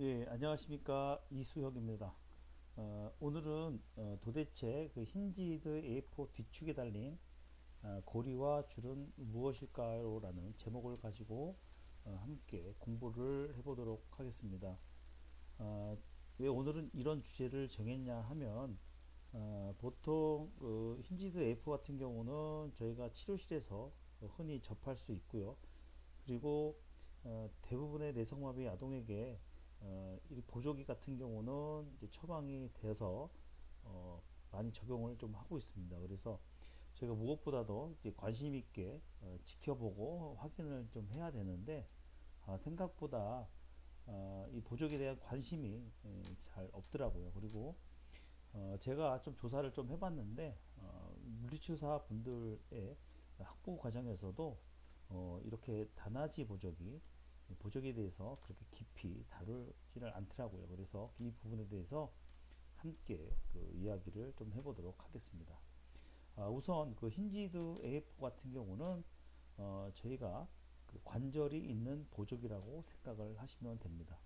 예, 안녕하십니까. 이수혁입니다. 오늘은 도대체 그 힌지드 A4 뒤축에 달린 고리와 줄은 무엇일까요? 라는 제목을 가지고 함께 공부를 해보도록 하겠습니다. 어, 왜 오늘은 이런 주제를 정했냐 하면 보통 힌지드 A4 같은 경우는 저희가 치료실에서 흔히 접할 수 있고요. 그리고 대부분의 내성마비 아동에게 이 보조기 같은 경우는 이제 처방이 돼서 많이 적용을 좀 하고 있습니다. 그래서 저희가 무엇보다도 이제 관심 있게 지켜보고 확인을 좀 해야 되는데 생각보다 이 보조기에 대한 관심이 잘 없더라고요. 그리고 제가 좀 조사를 좀 해봤는데 물리치료사 분들의 학부 과정에서도 이렇게 다나지 보조기에 대해서 그렇게 깊이 다루지를 않더라고요. 그래서 이 부분에 대해서 함께 그 이야기를 좀 해보도록 하겠습니다. 우선 그 힌지드 A4 같은 경우는 저희가 그 관절이 있는 보조기라고 생각을 하시면 됩니다.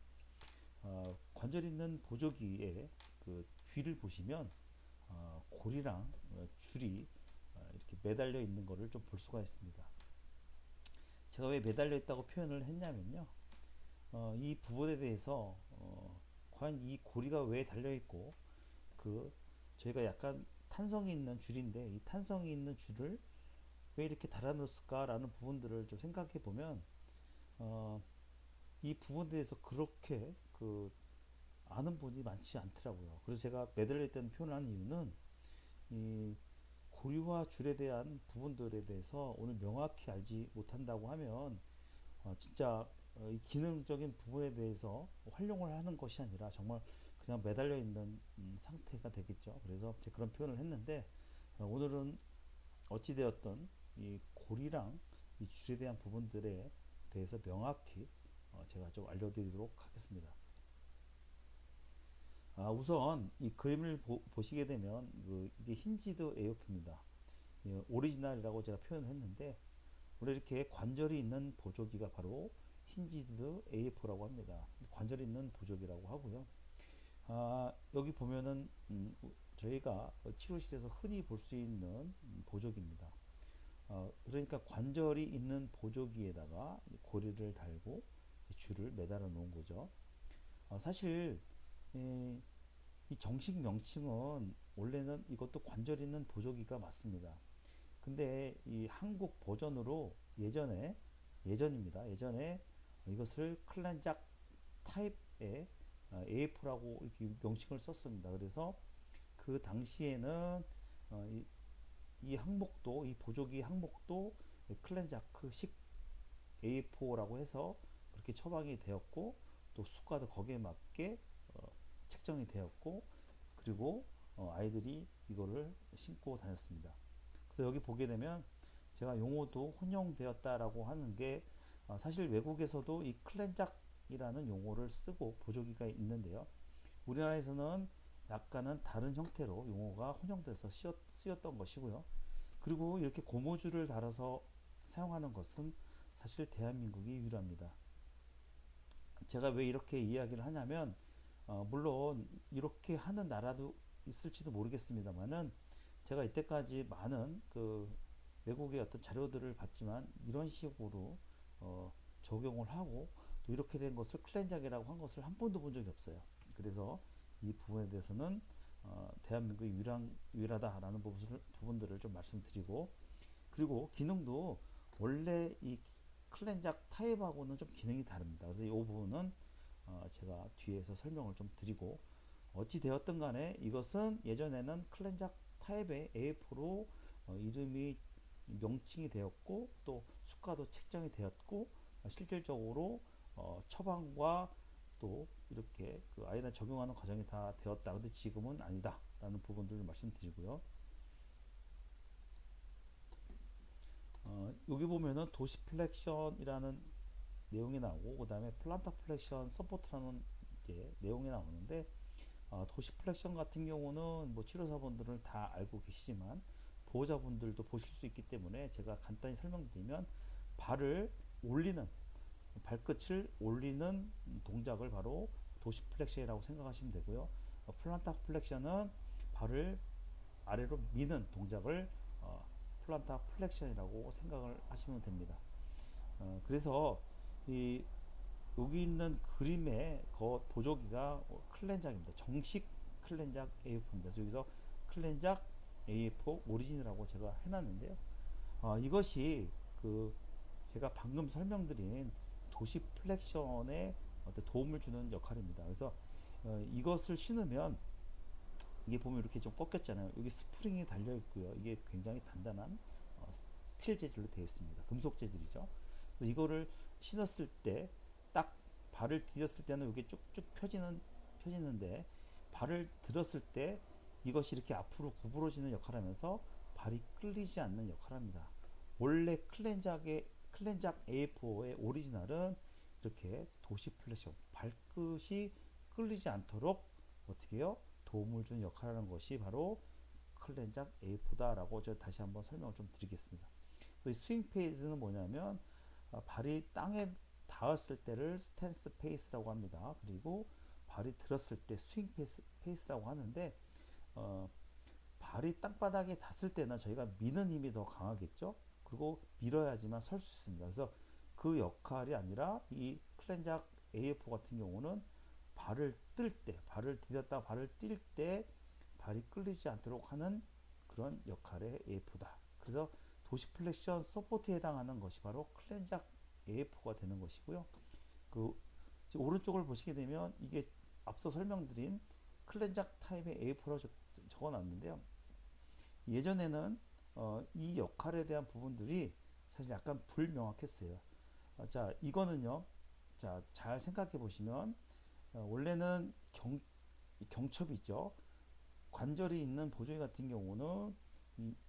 관절 있는 보조기에 그 뒤를 보시면 고리랑 줄이 이렇게 매달려 있는 것을 좀 볼 수가 있습니다. 제가 왜 매달려 있다고 표현을 했냐면요. 이 부분에 대해서 과연 이 고리가 왜 달려 있고 그 저희가 약간 탄성이 있는 줄인데 이 탄성이 있는 줄을 왜 이렇게 달아놓았을까라는 부분들을 좀 생각해 보면 어, 이 부분에 대해서 그렇게 그 아는 분이 많지 않더라고요. 그래서 제가 매달려 있다는 표현을 한 이유는 이 고리와 줄에 대한 부분들에 대해서 오늘 명확히 알지 못한다고 하면 진짜 이 기능적인 부분에 대해서 활용을 하는 것이 아니라 정말 그냥 매달려 있는 상태가 되겠죠. 그래서 제가 그런 표현을 했는데 오늘은 어찌되었던 이 고리랑 이 줄에 대한 부분들에 대해서 명확히 제가 좀 알려드리도록 하겠습니다. 우선 이 그림을 보시게 되면 이게 힌지드 에어프입니다. 오리지널이라고 제가 표현을 했는데 원래 이렇게 관절이 있는 보조기가 바로 힌지드 AF라고 합니다. 관절이 있는 보조기라고 하고요. 여기 보면은 저희가 치료실에서 흔히 볼 수 있는 보조기입니다. 그러니까 관절이 있는 보조기에다가 고리를 달고 줄을 매달아 놓은 거죠. 사실 이, 이 정식 명칭은 원래는 이것도 관절 있는 보조기가 맞습니다. 근데 이 한국 버전으로 예전입니다. 예전에 이것을 클란작 타입의 AF라고 이렇게 명칭을 썼습니다. 그래서 그 당시에는 이 항목도 이 보조기 항목도 클렌자크식 A4라고 해서 그렇게 처방이 되었고 또 수가도 거기에 맞게 책정이 되었고 그리고 아이들이 이거를 신고 다녔습니다. 그래서 여기 보게 되면 제가 용어도 혼용되었다라고 하는 게 사실 외국에서도 이 클렌작이라는 용어를 쓰고 보조기가 있는데요. 우리나라에서는 약간은 다른 형태로 용어가 혼용돼서 쓰였던 것이고요. 그리고 이렇게 고무줄을 달아서 사용하는 것은 사실 대한민국이 유일합니다. 제가 왜 이렇게 이야기를 하냐면 물론 이렇게 하는 나라도 있을지도 모르겠습니다만은 제가 이때까지 많은 그 외국의 어떤 자료들을 봤지만 이런 식으로 적용을 하고 또 이렇게 된 것을 클렌작이라고 한 것을 한 번도 본 적이 없어요. 그래서 이 부분에 대해서는 대한민국이 유일하다라는 부분들을 좀 말씀드리고 그리고 기능도 원래 이 클렌작 타입하고는 좀 기능이 다릅니다. 그래서 이 부분은 제가 뒤에서 설명을 좀 드리고 어찌 되었든 간에 이것은 예전에는 클렌작 타입의 AF로 이름이 명칭이 되었고 또 수가도 책정이 되었고 실질적으로 처방과 또 이렇게 그 아이를 적용하는 과정이 다 되었다. 근데 지금은 아니다. 라는 부분들을 말씀드리고요. 여기 보면은 도시플렉션이라는 내용이 나오고 그 다음에 플란타 플렉션 서포트라는 내용이 나오는데 도시플렉션 같은 경우는 뭐 치료사분들은 다 알고 계시지만 보호자분들도 보실 수 있기 때문에 제가 간단히 설명드리면 발을 올리는 발끝을 올리는 동작을 바로 도시 플렉션이라고 생각하시면 되고요. 플란타 플렉션은 발을 아래로 미는 동작을 플란타 플렉션이라고 생각을 하시면 됩니다. 그래서 이 여기 있는 그림의 보조기가 클렌작입니다. 정식 클렌작 AF입니다. 그래서 여기서 클렌작 AF 오리진이라고 제가 해놨는데요. 이것이 그 제가 방금 설명드린 도시 플렉션에 어떤 도움을 주는 역할입니다. 그래서 이것을 신으면 이게 보면 이렇게 좀 꺾였잖아요. 여기 스프링이 달려 있고요. 이게 굉장히 단단한 스틸 재질로 되어 있습니다. 금속 재질이죠. 그래서 이거를 신었을 때 딱 발을 디뎠을 때는 이게 쭉쭉 펴지는데 발을 들었을 때 이것이 이렇게 앞으로 구부러지는 역할을 하면서 발이 끌리지 않는 역할을 합니다. 원래 클렌작 A4의 오리지널은 이렇게 도시 플래셔 발끝이 끌리지 않도록 어떻게 해요? 도움을 주는 역할을 하는 것이 바로 클렌작 A4다라고 제가 다시 한번 설명을 좀 드리겠습니다. 스윙 페이스는 뭐냐면 발이 땅에 닿았을 때를 스탠스 페이스라고 합니다. 그리고 발이 들었을 때 스윙 페이스라고 하는데 발이 땅바닥에 닿았을 때는 저희가 미는 힘이 더 강하겠죠. 그리고 밀어야지만 설 수 있습니다. 그래서 그 역할이 아니라 이 클렌작 AF 같은 경우는 발을 뜰 때, 발을 디뎠다 발을 뛸 때 발이 끌리지 않도록 하는 그런 역할의 AF다. 그래서 도시 플렉션 서포트에 해당하는 것이 바로 클렌작 AF가 되는 것이고요. 그 오른쪽을 보시게 되면 이게 앞서 설명드린 클렌작 타입의 AF로 적어놨는데요. 예전에는 이 역할에 대한 부분들이 사실 약간 불명확했어요. 자, 이거는요. 자, 잘 생각해 보시면 원래는 경첩이 있죠. 관절이 있는 보조기 같은 경우는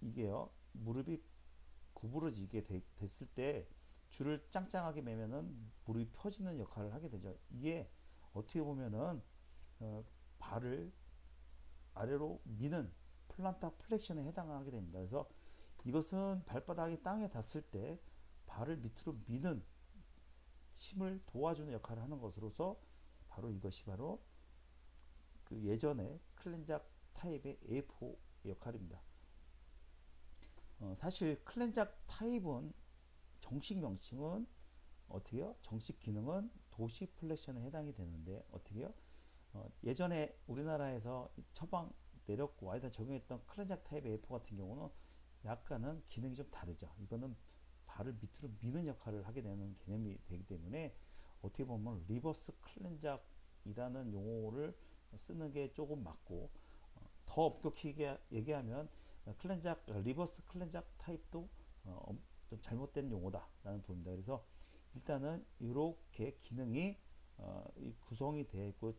이게요. 무릎이 구부러지게 됐을 때 줄을 짱짱하게 매면은 무릎이 펴지는 역할을 하게 되죠. 이게 어떻게 보면은 발을 아래로 미는 플란타 플렉션에 해당하게 됩니다. 그래서 이것은 발바닥이 땅에 닿았을 때 발을 밑으로 미는 힘을 도와주는 역할을 하는 것으로서 바로 이것이 바로 그 예전의 클렌작 타입의 A4 역할입니다. 사실 클렌작 타입은 정식 명칭은 어떻게요? 정식 기능은 도시 플렉션에 해당이 되는데 어떻게요? 예전에 우리나라에서 처방 내렸고 와이드 적용했던 클렌작 타입 A4 같은 경우는 약간은 기능이 좀 다르죠. 이거는 발을 밑으로 미는 역할을 하게 되는 개념이 되기 때문에 어떻게 보면 리버스 클렌작이라는 용어를 쓰는 게 조금 맞고 더 엄격히 얘기하면 리버스 클렌작 타입도 좀 잘못된 용어다라는 부분입니다. 그래서 일단은 이렇게 기능이 구성이 되어 있고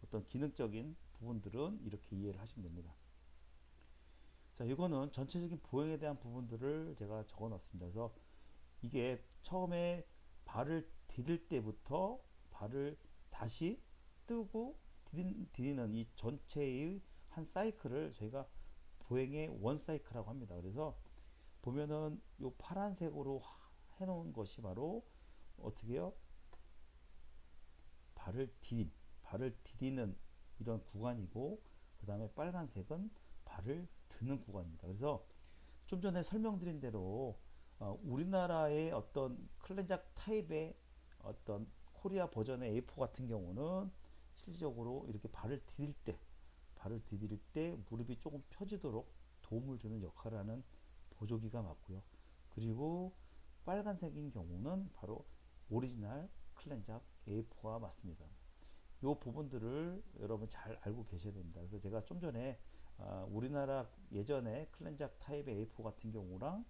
어떤 기능적인 부분들은 이렇게 이해를 하시면 됩니다. 자, 이거는 전체적인 보행에 대한 부분들을 제가 적어 놨습니다. 그래서 이게 처음에 발을 디딜 때부터 발을 다시 뜨고 디디는 이 전체의 한 사이클을 저희가 보행의 원 사이클이라고 합니다. 그래서 보면은 이 파란색으로 해놓은 것이 바로 어떻게 해요? 발을 디디는 이런 구간이고 그 다음에 빨간색은 발을 드는 구간입니다. 그래서 좀 전에 설명드린 대로 우리나라의 어떤 클렌작 타입의 어떤 코리아 버전의 A4 같은 경우는 실질적으로 이렇게 발을 디딜 때 무릎이 조금 펴지도록 도움을 주는 역할을 하는 보조기가 맞고요. 그리고 빨간색인 경우는 바로 오리지널 클렌작 A4가 맞습니다. 이 부분들을 여러분 잘 알고 계셔야 됩니다. 그래서 제가 좀 전에 우리나라 예전에 클렌작 타입의 A4 같은 경우랑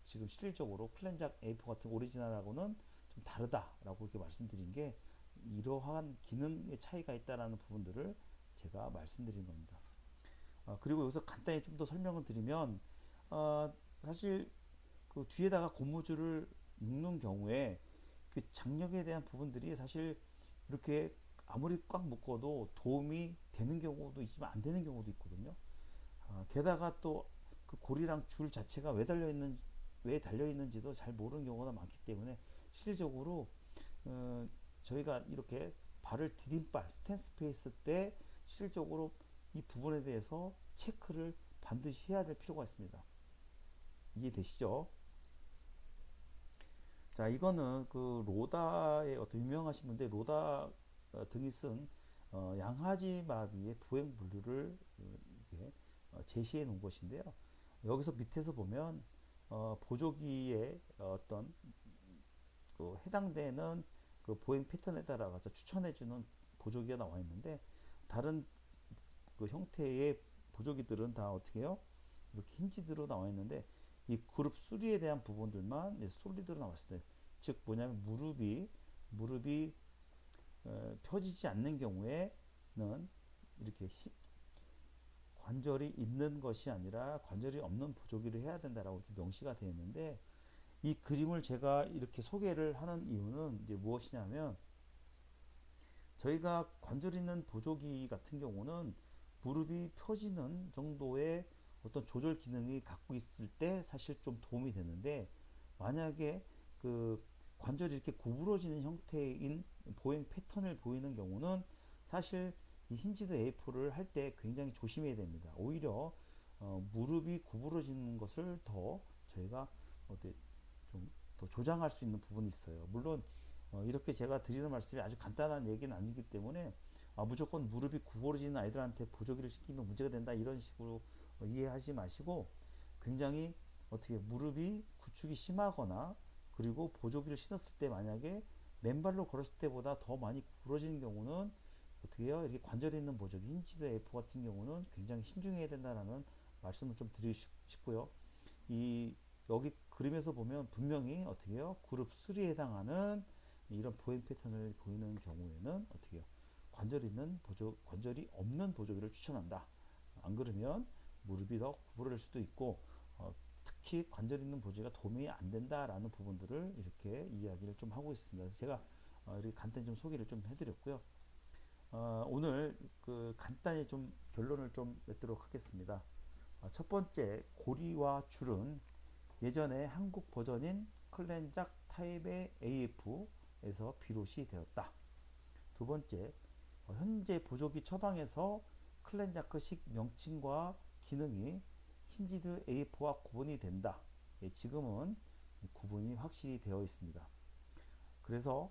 지금 실질적으로 클렌작 A4 같은 오리지널하고는 좀 다르다라고 이렇게 말씀드린 게 이러한 기능의 차이가 있다라는 부분들을 제가 말씀드린 겁니다. 그리고 여기서 간단히 좀 더 설명을 드리면 사실 그 뒤에다가 고무줄을 묶는 경우에 그 장력에 대한 부분들이 사실 이렇게 아무리 꽉 묶어도 도움이 되는 경우도 있지만 안 되는 경우도 있거든요. 게다가 또 그 고리랑 줄 자체가 왜 달려 있는지도 잘 모르는 경우가 많기 때문에 실질적으로 저희가 이렇게 발을 디딤발 스탠스 페이스 때 실질적으로 이 부분에 대해서 체크를 반드시 해야 될 필요가 있습니다. 이해되시죠? 자, 이거는 그 로다의 어떤 유명하신 분들 로다 등이 쓴 양하지 마비의 부행 분류를 이렇게 제시해 놓은 것인데요. 여기서 밑에서 보면 보조기의 어떤 그 해당되는 그 보행 패턴에 따라가서 추천해주는 보조기가 나와 있는데 다른 그 형태의 보조기들은 다 어떻게 해요? 이렇게 힌지드로 나와 있는데 이 그룹 3에 대한 부분들만 솔리드로 나왔을 때, 즉 뭐냐면 무릎이 펴지지 않는 경우에는 이렇게 관절이 있는 것이 아니라 관절이 없는 보조기를 해야 된다라고 이렇게 명시가 되어 있는데, 이 그림을 제가 이렇게 소개를 하는 이유는 이제 무엇이냐면, 저희가 관절 있는 보조기 같은 경우는 무릎이 펴지는 정도의 어떤 조절 기능이 갖고 있을 때 사실 좀 도움이 되는데, 만약에 그 관절이 이렇게 구부러지는 형태인 보행 패턴을 보이는 경우는 사실 이 힌지드 A4를 할 때 굉장히 조심해야 됩니다. 오히려 무릎이 구부러지는 것을 더 저희가 좀 더 조장할 수 있는 부분이 있어요. 물론 이렇게 제가 드리는 말씀이 아주 간단한 얘기는 아니기 때문에 무조건 무릎이 구부러지는 아이들한테 보조기를 시키면 문제가 된다 이런 식으로 이해하지 마시고, 굉장히 어떻게 무릎이 구축이 심하거나 그리고 보조기를 신었을 때 만약에 맨발로 걸었을 때보다 더 많이 구부러지는 경우는 어떻게 해요? 이렇게 관절에 있는 보조기 힌지드 F 같은 경우는 굉장히 신중해야 된다라는 말씀을 좀 드리고 싶고요. 이 여기 그림에서 보면 분명히 어떻게 해요? 그룹 3에 해당하는 이런 보행 패턴을 보이는 경우에는 어떻게 해요? 관절이 없는 보조기를 추천한다. 안 그러면 무릎이 더 구부러질 수도 있고, 특히 관절 있는 보조기가 도움이 안 된다라는 부분들을 이렇게 이야기를 좀 하고 있습니다. 그래서 제가 이렇게 간단히 좀 소개를 좀 해드렸고요. 오늘 그 간단히 좀 결론을 좀 맺도록 하겠습니다. 첫 번째, 고리와 줄은 예전에 한국 버전인 클렌작 타입의 AF에서 비롯이 되었다. 두 번째, 현재 보조기 처방에서 클렌자크식 명칭과 기능이 힌지드 A4와 구분이 된다. 지금은 구분이 확실히 되어 있습니다. 그래서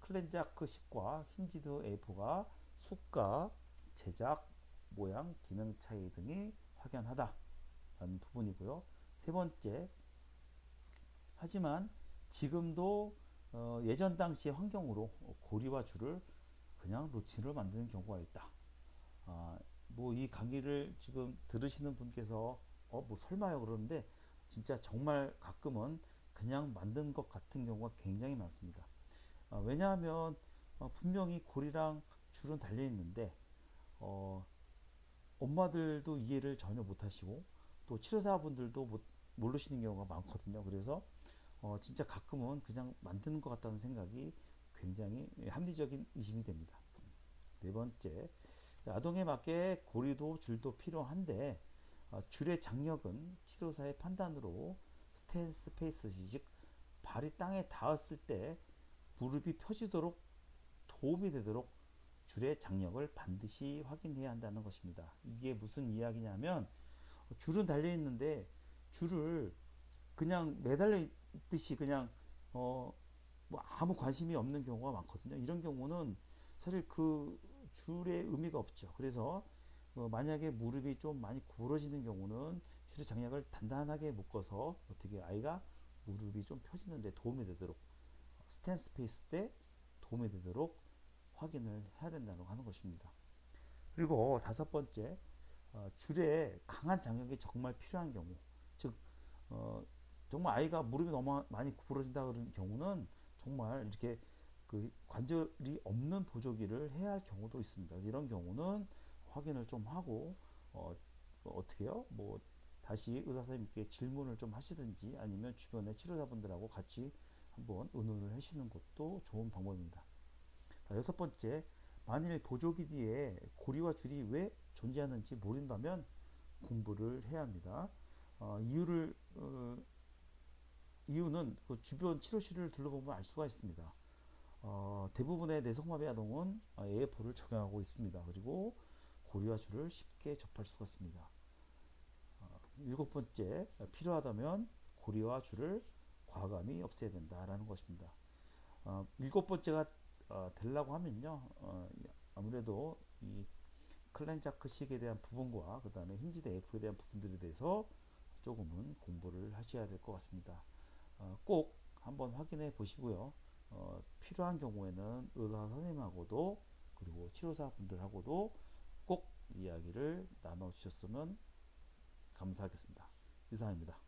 클렌자크식과 힌지드 A4가 수가, 제작, 모양, 기능 차이 등이 확연하다 라는 부분이고요. 세 번째, 하지만 지금도 예전 당시의 환경으로 고리와 줄을 그냥 루틴으로 만드는 경우가 있다. 뭐 이 강의를 지금 들으시는 분께서 뭐 설마요 그러는데, 진짜 정말 가끔은 그냥 만든 것 같은 경우가 굉장히 많습니다. 왜냐하면 분명히 고리랑 줄은 달려 있는데 엄마들도 이해를 전혀 못하시고 또 치료사분들도 모르시는 경우가 많거든요. 그래서 진짜 가끔은 그냥 만드는 것 같다는 생각이 굉장히 합리적인 의심이 됩니다. 네 번째, 아동에 맞게 고리도 줄도 필요한데 줄의 장력은 치료사의 판단으로 스탠스 페이스시, 즉 발이 땅에 닿았을 때 무릎이 펴지도록 도움이 되도록 줄의 장력을 반드시 확인해야 한다는 것입니다. 이게 무슨 이야기냐면, 줄은 달려 있는데 줄을 그냥 매달려 있듯이 그냥 뭐 아무 관심이 없는 경우가 많거든요. 이런 경우는 사실 그 줄의 의미가 없죠. 그래서 만약에 무릎이 좀 많이 구부러지는 경우는 줄의 장력을 단단하게 묶어서 어떻게 아이가 무릎이 좀 펴지는데 도움이 되도록, 스탠스 페이스 때 도움이 되도록 확인을 해야 된다고 하는 것입니다. 그리고 다섯 번째, 줄에 강한 장력이 정말 필요한 경우, 즉 정말 아이가 무릎이 너무 많이 구부러진다 그런 경우는 정말 이렇게 그 관절이 없는 보조기를 해야 할 경우도 있습니다. 이런 경우는 확인을 좀 하고 어떻게 해요? 뭐 다시 의사 선생님께 질문을 좀 하시든지 아니면 주변의 치료자분들하고 같이 한번 의논을 하시는 것도 좋은 방법입니다. 자, 여섯 번째, 만일 보조기 뒤에 고리와 줄이 왜 존재하는지 모른다면 공부를 해야 합니다. 이유는 그 주변 치료실을 둘러보면 알 수가 있습니다. 대부분의 내성마비 아동은 AF4를 적용하고 있습니다. 그리고 고리와주를 쉽게 접할 수가 있습니다. 일곱 번째, 필요하다면 고리와 주를 과감히 없애야 된다라는 것입니다. 일곱 번째가 되려고 하면요, 아무래도 이 클렌자크식에 대한 부분과 그 다음에 힌지드 F에 대한 부분들에 대해서 조금은 공부를 하셔야 될 것 같습니다. 꼭 한번 확인해 보시고요. 필요한 경우에는 의사 선생님하고도 그리고 치료사 분들하고도 꼭 이야기를 나눠 주셨으면 감사하겠습니다. 이상입니다.